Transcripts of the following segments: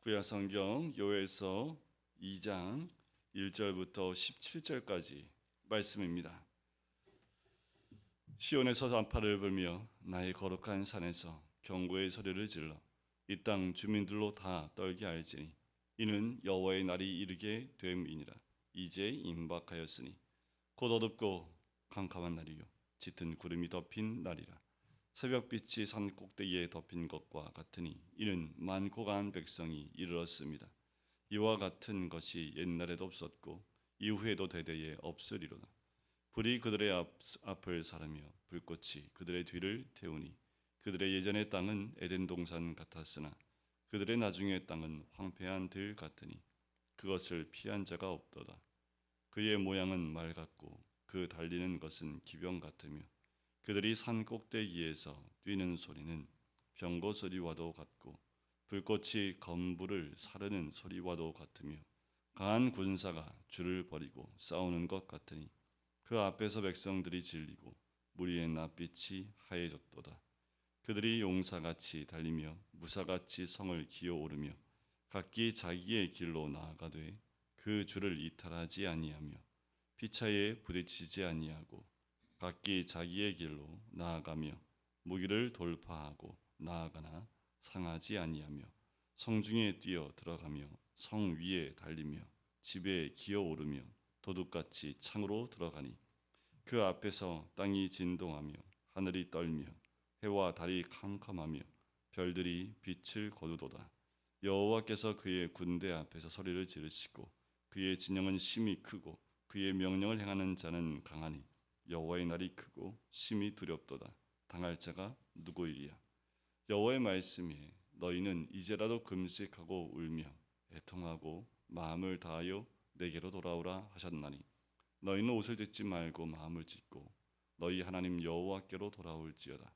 구약 성경 요엘서 2장 1절부터 17절까지 말씀입니다. 시온에서 나팔을 불며 나의 거룩한 산에서 경고의 소리를 질러 이 땅 주민들로 다 떨게 할지니 이는 여호와의 날이 이르게 됨이니라. 이제 임박하였으니 곧 어둡고 캄캄한 날이요 짙은 구름이 덮인 날이라. 새벽빛이 산 꼭대기에 덮인 것과 같으니 이는 많고 강한 백성이 이르렀습니다. 이와 같은 것이 옛날에도 없었고 이후에도 대대에 없으리로다. 불이 그들의 앞을 사르며 불꽃이 그들의 뒤를 태우니 그들의 예전의 땅은 에덴 동산 같았으나 그들의 나중의 땅은 황폐한 들 같으니 그것을 피한 자가 없도다. 그의 모양은 말 같고 그 달리는 것은 기병 같으며 그들이 산 꼭대기에서 뛰는 소리는 병거 소리와도 같고 불꽃이 건불을 사르는 소리와도 같으며 강한 군사가 줄을 버리고 싸우는 것 같으니 그 앞에서 백성들이 질리고 무리의 낯빛이 하얘졌도다. 그들이 용사같이 달리며 무사같이 성을 기어오르며 각기 자기의 길로 나아가되 그 줄을 이탈하지 아니하며 피차에 부딪히지 아니하고 각기 자기의 길로 나아가며 무기를 돌파하고 나아가나 상하지 아니하며 성중에 뛰어 들어가며 성 위에 달리며 집에 기어오르며 도둑같이 창으로 들어가니 그 앞에서 땅이 진동하며 하늘이 떨며 해와 달이 캄캄하며 별들이 빛을 거두도다. 여호와께서 그의 군대 앞에서 소리를 지르시고 그의 진영은 심히 크고 그의 명령을 행하는 자는 강하니 여호와의 날이 크고 심히 두렵도다. 당할 자가 누구이리야. 여호와의 말씀에 너희는 이제라도 금식하고 울며 애통하고 마음을 다하여 내게로 돌아오라 하셨나니 너희는 옷을 찢지 말고 마음을 찢고 너희 하나님 여호와께로 돌아올지어다.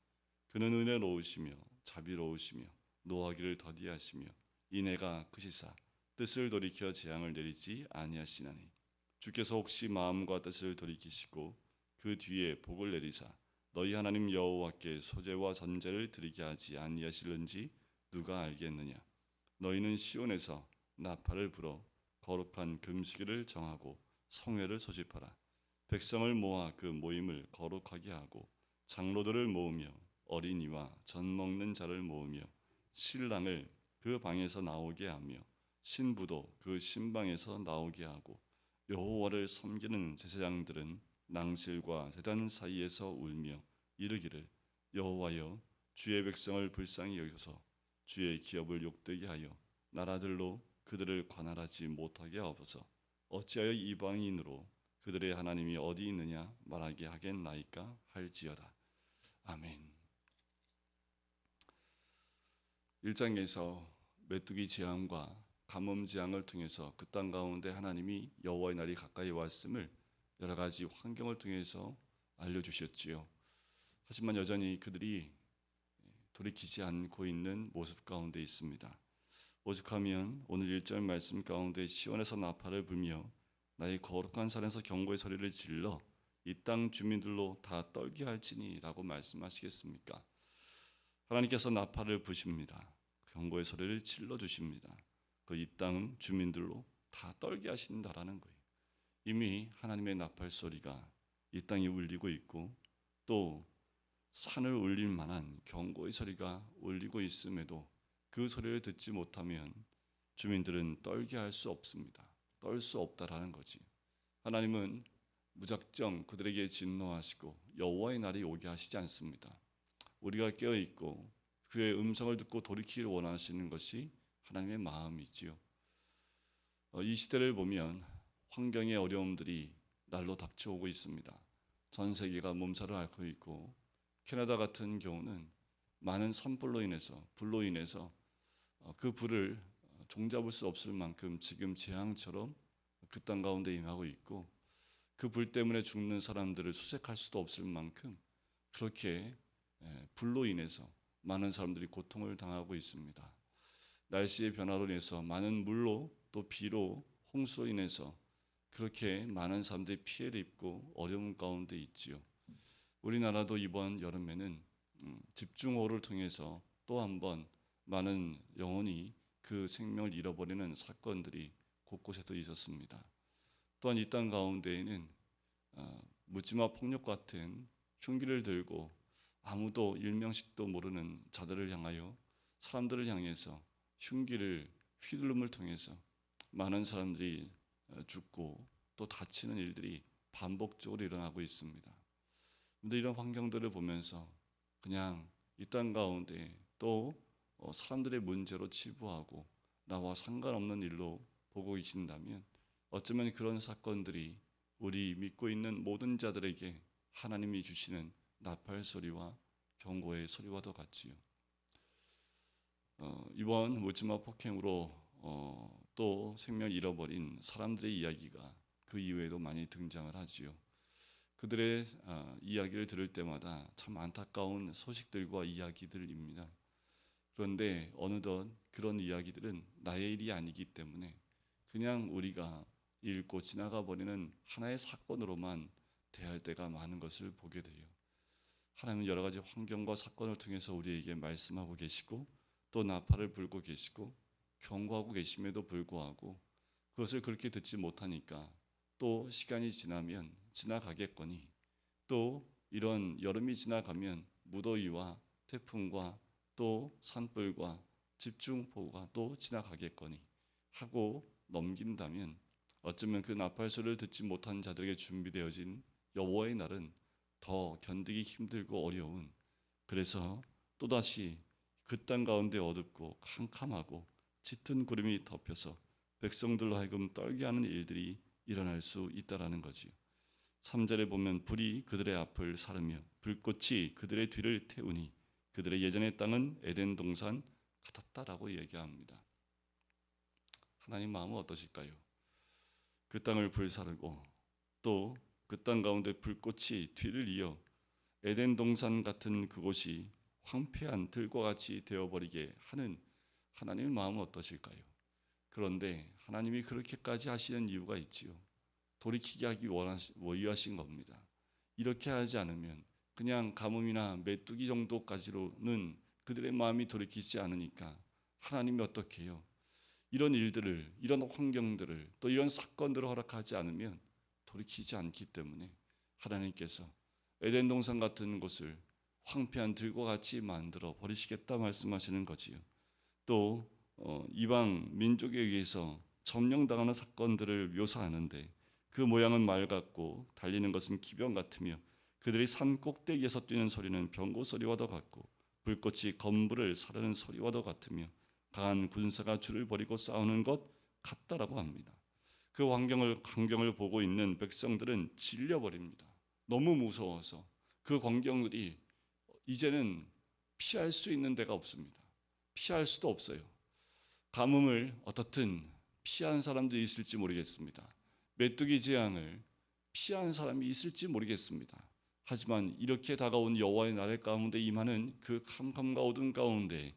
그는 은혜로우시며 자비로우시며 노하기를 더디하시며 인애가 크시사 뜻을 돌이켜 재앙을 내리지 아니하시나니 주께서 혹시 마음과 뜻을 돌이키시고 그 뒤에 복을 내리사 너희 하나님 여호와께 소제와 전제를 드리게 하지 아니하실는지 누가 알겠느냐. 너희는 시온에서 나팔을 불어 거룩한 금식일을 정하고 성회를 소집하라. 백성을 모아 그 모임을 거룩하게 하고 장로들을 모으며 어린이와 젖 먹는 자를 모으며 신랑을 그 방에서 나오게 하며 신부도 그 신방에서 나오게 하고 여호와를 섬기는 제사장들은 낭실과 제단 사이에서 울며 이르기를 여호와여 주의 백성을 불쌍히 여기소서 주의 기업을 욕되게 하여 나라들로 그들을 관할하지 못하게 하옵소서. 어찌하여 이방인으로 그들의 하나님이 어디 있느냐 말하게 하겠나이까 할지어다. 아멘. 1장에서 메뚜기 재앙과 가뭄 재앙을 통해서 그 땅 가운데 하나님이 여호와의 날이 가까이 왔음을 여러 가지 환경을 통해서 알려주셨지요. 하지만 여전히 그들이 돌이키지 않고 있는 모습 가운데 있습니다. 오죽하면 오늘 1절 말씀 가운데 시온에서 나팔을 불며 나의 거룩한 산에서 경고의 소리를 질러 이 땅 주민들로 다 떨게 할지니 라고 말씀하시겠습니까? 하나님께서 나팔을 부십니다. 경고의 소리를 질러 주십니다. 그 이 땅 주민들로 다 떨게 하신다라는 거예요. 이미 하나님의 나팔 소리가 이 땅에 울리고 있고 또 산을 울릴 만한 경고의 소리가 울리고 있음에도 그 소리를 듣지 못하면 주민들은 떨게 할 수 없습니다. 떨 수 없다라는 거지. 하나님은 무작정 그들에게 진노하시고 여호와의 날이 오게 하시지 않습니다. 우리가 깨어있고 그의 음성을 듣고 돌이키기를 원하시는 것이 하나님의 마음이지요. 이 시대를 보면 환경의 어려움들이 날로 닥쳐오고 있습니다. 전 세계가 몸살을 앓고 있고 캐나다 같은 경우는 많은 산불로 인해서 불로 인해서 그 불을 종잡을 수 없을 만큼 지금 재앙처럼 그 땅 가운데 임하고 있고 그 불 때문에 죽는 사람들을 수색할 수도 없을 만큼 그렇게 불로 인해서 많은 사람들이 고통을 당하고 있습니다. 날씨의 변화로 인해서 많은 물로 또 비로 홍수로 인해서 그렇게 많은 사람들이 피해를 입고 어려움 가운데 있지요. 우리나라도 이번 여름에는 집중호우를 통해서 또 한 번 많은 영혼이 그 생명을 잃어버리는 사건들이 곳곳에서 있었습니다. 또한 이 땅 가운데에는 묻지마 폭력 같은 흉기를 들고 아무도 일명씩도 모르는 자들을 향하여, 사람들을 향해서 흉기를 휘두름을 통해서 많은 사람들이 죽고 또 다치는 일들이 반복적으로 일어나고 있습니다. 그런데 이런 환경들을 보면서 그냥 이 땅 가운데 또 사람들의 문제로 치부하고 나와 상관없는 일로 보고 계신다면, 어쩌면 그런 사건들이 우리 믿고 있는 모든 자들에게 하나님이 주시는 나팔 소리와 경고의 소리와도 같지요. 이번 묻지마 폭행으로 또 생명을 잃어버린 사람들의 이야기가 그 이후에도 많이 등장을 하지요. 그들의 이야기를 들을 때마다 참 안타까운 소식들과 이야기들입니다. 그런데 어느덧 그런 이야기들은 나의 일이 아니기 때문에 그냥 우리가 읽고 지나가 버리는 하나의 사건으로만 대할 때가 많은 것을 보게 돼요. 하나님은 여러 가지 환경과 사건을 통해서 우리에게 말씀하고 계시고 또 나팔을 불고 계시고 경고하고 계심에도 불구하고 그것을 그렇게 듣지 못하니까 또 시간이 지나면 지나가겠거니, 또 이런 여름이 지나가면 무더위와 태풍과 또 산불과 집중호우가 또 지나가겠거니 하고 넘긴다면, 어쩌면 그 나팔소리를 듣지 못한 자들에게 준비되어진 여호와의 날은 더 견디기 힘들고 어려운, 그래서 또다시 그 땅 가운데 어둡고 캄캄하고 짙은 구름이 덮여서 백성들로 하여금 떨게 하는 일들이 일어날 수 있다라는 거지요. 3절에 보면 불이 그들의 앞을 사르며 불꽃이 그들의 뒤를 태우니 그들의 예전의 땅은 에덴 동산 같았다라고 얘기합니다. 하나님 마음은 어떠실까요? 그 땅을 불사르고 또 그 땅 가운데 불꽃이 뒤를 이어 에덴 동산 같은 그곳이 황폐한 들과 같이 되어버리게 하는 하나님의 마음은 어떠실까요? 그런데 하나님이 그렇게까지 하시는 이유가 있지요. 돌이키게 하기 원하신 겁니다. 이렇게 하지 않으면 그냥 가뭄이나 메뚜기 정도까지로는 그들의 마음이 돌이키지 않으니까 하나님이 어떻게 해요? 이런 일들을, 이런 환경들을, 또 이런 사건들을 허락하지 않으면 돌이키지 않기 때문에 하나님께서 에덴 동산 같은 곳을 황폐한 들과 같이 만들어 버리시겠다 말씀하시는 거지요. 또 이방 민족에 의해서 점령당하는 사건들을 묘사하는데 그 모양은 말 같고 달리는 것은 기병 같으며 그들이 산 꼭대기에서 뛰는 소리는 병고 소리와도 같고 불꽃이 건물을 사르는 소리와도 같으며 강한 군사가 줄을 버리고 싸우는 것 같다라고 합니다. 그 광경을 보고 있는 백성들은 질려버립니다. 너무 무서워서 그 광경들이 이제는 피할 수 있는 데가 없습니다. 피할 수도 없어요. 가뭄을 어떻든 피한 사람들이 있을지 모르겠습니다. 메뚜기 재앙을 피한 사람이 있을지 모르겠습니다. 하지만 이렇게 다가온 여호와의 나라의 가운데 임하는 그 캄캄과 어둠 가운데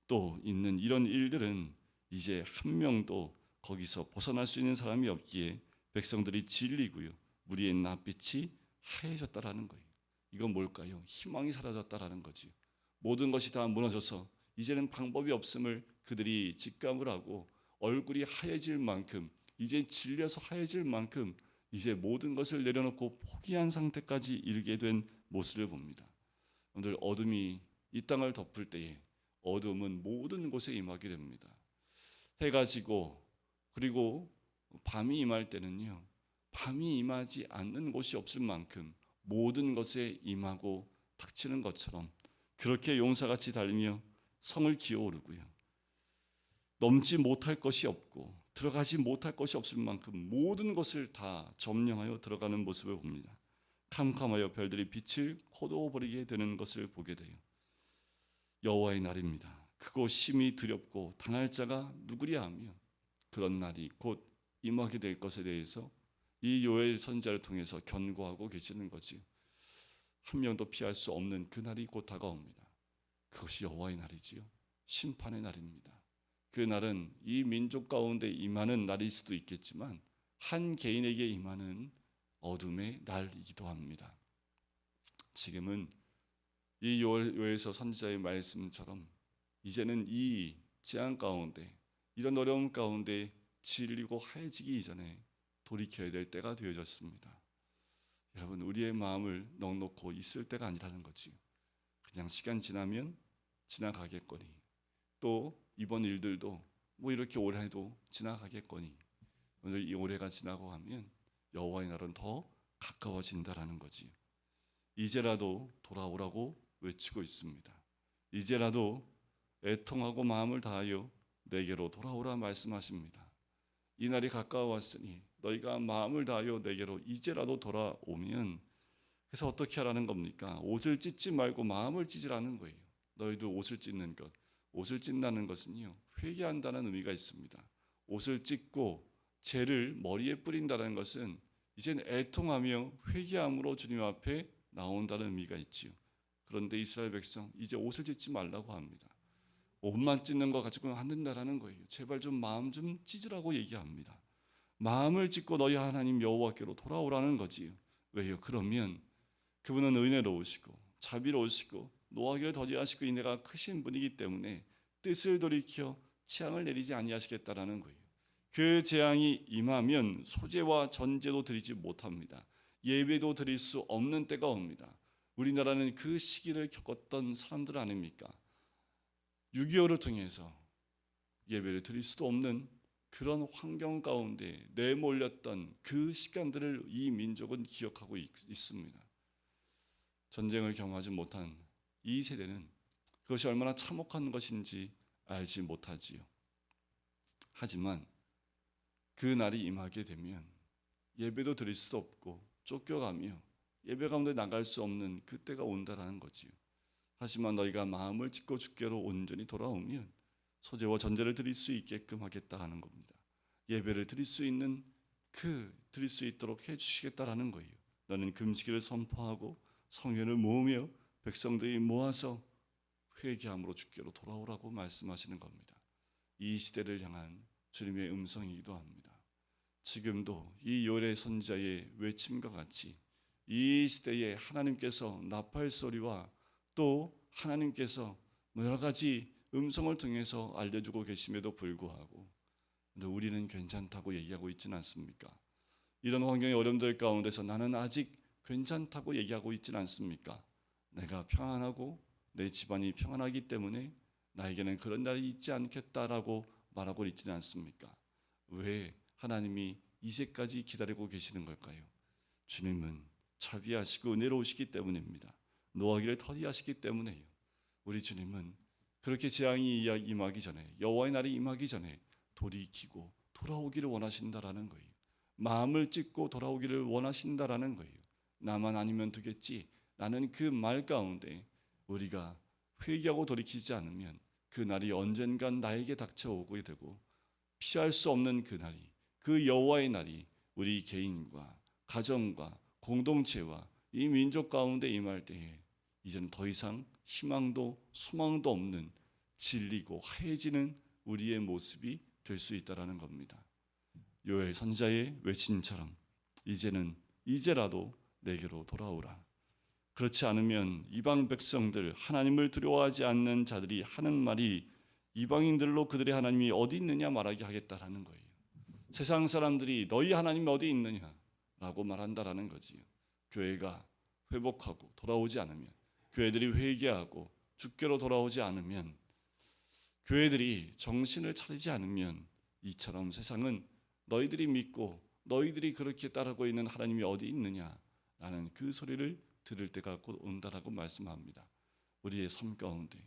또 있는 이런 일들은 이제 한 명도 거기서 벗어날 수 있는 사람이 없기에 백성들이 질리고요, 무리의 낯빛이 하얘졌다라는 거예요. 이건 뭘까요? 희망이 사라졌다라는 거지. 모든 것이 다 무너져서 이제는 방법이 없음을 그들이 직감을 하고 얼굴이 하얘질 만큼, 이제 질려서 하얘질 만큼 이제 모든 것을 내려놓고 포기한 상태까지 이르게 된 모습을 봅니다. 오늘 어둠이 이 땅을 덮을 때에 어둠은 모든 곳에 임하게 됩니다. 해가 지고 그리고 밤이 임할 때는요, 밤이 임하지 않는 곳이 없을 만큼 모든 것에 임하고 닥치는 것처럼 그렇게 용사같이 달리며 성을 기어오르고요, 넘지 못할 것이 없고 들어가지 못할 것이 없을 만큼 모든 것을 다 점령하여 들어가는 모습을 봅니다. 캄캄하여 별들이 빛을 거두어버리게 되는 것을 보게 돼요. 여호와의 날입니다. 크고 심히 두렵고 당할 자가 누구랴 하며 그런 날이 곧 임하게 될 것에 대해서 이 요엘 선지자를 통해서 견고하고 계시는 거지. 한 명도 피할 수 없는 그 날이 곧 다가옵니다. 그것이 여호와의 날이지요. 심판의 날입니다. 그 날은 이 민족 가운데 임하는 날일 수도 있겠지만 한 개인에게 임하는 어둠의 날이기도 합니다. 지금은 이 요엘서 선지자의 말씀처럼 이제는 이 재앙 가운데 이런 어려움 가운데 질리고 하얘지기 이전에 돌이켜야 될 때가 되어졌습니다. 여러분, 우리의 마음을 넉넉고 있을 때가 아니라는 거지요. 그냥 시간 지나면 지나가겠거니, 또 이번 일들도 뭐 이렇게 올해도 지나가겠거니, 오늘 이 올해가 지나고 하면 여호와의 날은 더 가까워진다라는 거지요. 이제라도 돌아오라고 외치고 있습니다. 이제라도 애통하고 마음을 다하여 내게로 돌아오라 말씀하십니다. 이 날이 가까워왔으니 너희가 마음을 다하여 내게로 이제라도 돌아오면, 그래서 어떻게 하라는 겁니까? 옷을 찢지 말고 마음을 찢으라는 거예요. 너희도 옷을 찢는 것, 옷을 찢는다는 것은요, 회개한다는 의미가 있습니다. 옷을 찢고 죄를 머리에 뿌린다는 것은 이젠 애통하며 회개함으로 주님 앞에 나온다는 의미가 있지요. 그런데 이스라엘 백성 이제 옷을 찢지 말라고 합니다. 옷만 찢는 거 가지고는 안 된다라는 거예요. 제발 좀 마음 좀 찢으라고 얘기합니다. 마음을 찢고 너희 하나님 여호와께로 돌아오라는 거지요. 왜요? 그러면 그분은 은혜로우시고 자비로우시고 노하기를 더디하시고 인애가 크신 분이기 때문에 뜻을 돌이켜 재앙을 내리지 아니하시겠다라는 거예요. 그 재앙이 임하면 소제와 전제도 드리지 못합니다. 예배도 드릴 수 없는 때가 옵니다. 우리나라는 그 시기를 겪었던 사람들 아닙니까? 6.25를 통해서 예배를 드릴 수도 없는 그런 환경 가운데 내몰렸던 그 시간들을 이 민족은 기억하고 있습니다. 전쟁을 경험하지 못한 이 세대는 그것이 얼마나 참혹한 것인지 알지 못하지요. 하지만 그 날이 임하게 되면 예배도 드릴 수 없고 쫓겨가며 예배 가운데 나갈 수 없는 그때가 온다라는 거지요. 하지만 너희가 마음을 찢고 주께로 온전히 돌아오면 소제와 전제를 드릴 수 있게끔 하겠다 하는 겁니다. 예배를 드릴 수 있는 드릴 수 있도록 해주시겠다라는 거예요. 너는 금식일을 선포하고 성회를 모으며 백성들이 모아서 회개함으로 주께로 돌아오라고 말씀하시는 겁니다. 이 시대를 향한 주님의 음성이기도 합니다. 지금도 이 요엘 선지자의 외침과 같이 이 시대에 하나님께서 나팔 소리와 또 하나님께서 여러 가지 음성을 통해서 알려주고 계심에도 불구하고 우리는 괜찮다고 얘기하고 있지는 않습니까? 이런 환경의 어려움들 가운데서 나는 아직 괜찮다고 얘기하고 있지는 않습니까? 내가 평안하고 내 집안이 평안하기 때문에 나에게는 그런 날이 있지 않겠다라고 말하고 있지는 않습니까? 왜 하나님이 이제까지 기다리고 계시는 걸까요? 주님은 자비하시고 은혜로우시기 때문입니다. 노하기를 더디하시기 때문에요. 우리 주님은 그렇게 재앙이 임하기 전에, 여호와의 날이 임하기 전에 돌이키고 돌아오기를 원하신다라는 거예요. 마음을 찢고 돌아오기를 원하신다라는 거예요. 나만 아니면 되겠지 라는 그 말 가운데 우리가 회개하고 돌이키지 않으면 그 날이 언젠간 나에게 닥쳐오게 되고 피할 수 없는 그 날이, 그 여호와의 날이 우리 개인과 가정과 공동체와 이 민족 가운데 임할 때에 이제는 더 이상 희망도 소망도 없는 질리고 하얘지는 우리의 모습이 될 수 있다라는 겁니다. 요엘 선지자의 외침처럼 이제라도 내게로 돌아오라. 그렇지 않으면 이방 백성들, 하나님을 두려워하지 않는 자들이 하는 말이 이방인들로 그들의 하나님이 어디 있느냐 말하게 하겠다라는 거예요. 세상 사람들이 너희 하나님이 어디 있느냐라고 말한다라는 거지요. 교회가 회복하고 돌아오지 않으면, 교회들이 회개하고 주께로 돌아오지 않으면, 교회들이 정신을 차리지 않으면 이처럼 세상은 너희들이 믿고 너희들이 그렇게 따르고 있는 하나님이 어디 있느냐라는 그 소리를 들을 때가 곧 온다라고 말씀합니다. 우리의 삶 가운데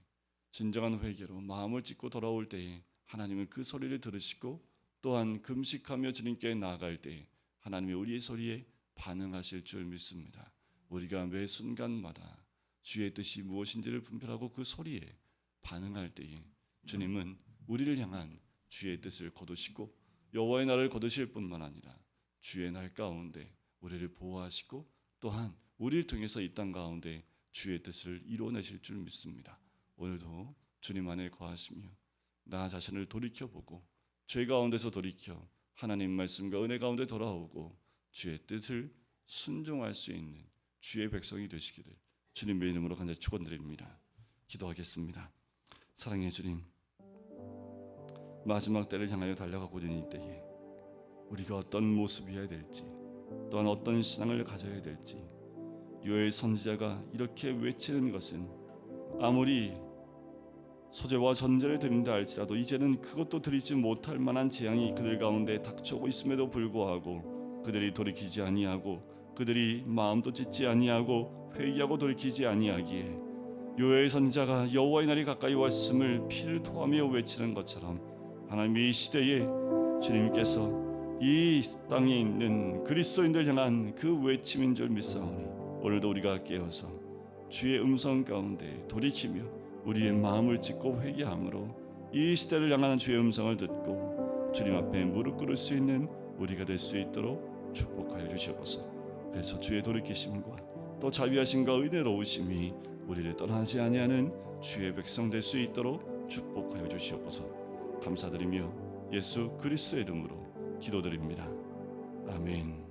진정한 회개로 마음을 찢고 돌아올 때에 하나님은 그 소리를 들으시고 또한 금식하며 주님께 나아갈 때에 하나님이 우리의 소리에 반응하실 줄 믿습니다. 우리가 매 순간마다 주의 뜻이 무엇인지를 분별하고 그 소리에 반응할 때에 주님은 우리를 향한 주의 뜻을 거두시고 여호와의 날을 거두실 뿐만 아니라 주의 날 가운데 우리를 보호하시고 또한 우리를 통해서 이 땅 가운데 주의 뜻을 이루어내실 줄 믿습니다. 오늘도 주님 안에 거하시며 나 자신을 돌이켜보고 죄 가운데서 돌이켜 하나님 말씀과 은혜 가운데 돌아오고 주의 뜻을 순종할 수 있는 주의 백성이 되시기를 주님의 이름으로 간절히 축원드립니다. 기도하겠습니다. 사랑의 주님, 마지막 때를 향하여 달려가고 있는 이때에 우리가 어떤 모습이어야 될지, 또한 어떤 신앙을 가져야 될지, 요엘 선지자가 이렇게 외치는 것은 아무리 소재와 전제를 드린다 할지라도 이제는 그것도 드리지 못할 만한 재앙이 그들 가운데 닥쳐오고 있음에도 불구하고 그들이 돌이키지 아니하고 그들이 마음도 찢지 아니하고 회개하고 돌이키지 아니하기에 요엘 선지자가 여호와의 날이 가까이 왔음을 피를 토하며 외치는 것처럼 하나님의 이 시대에 주님께서 이 땅에 있는 그리스도인들 향한 그 외침인 줄 믿사오니 오늘도 우리가 깨어서 주의 음성 가운데 돌이키며 우리의 마음을 찢고 회개함으로 이 시대를 향하는 주의 음성을 듣고 주님 앞에 무릎 꿇을 수 있는 우리가 될 수 있도록 축복하여 주시옵소서. 그래서 주의 돌이키심과 또 자비하심과 은혜로우심이 우리를 떠나지 아니하는 주의 백성 될 수 있도록 축복하여 주시옵소서. 감사드리며 예수 그리스도의 이름으로 기도드립니다. 아멘.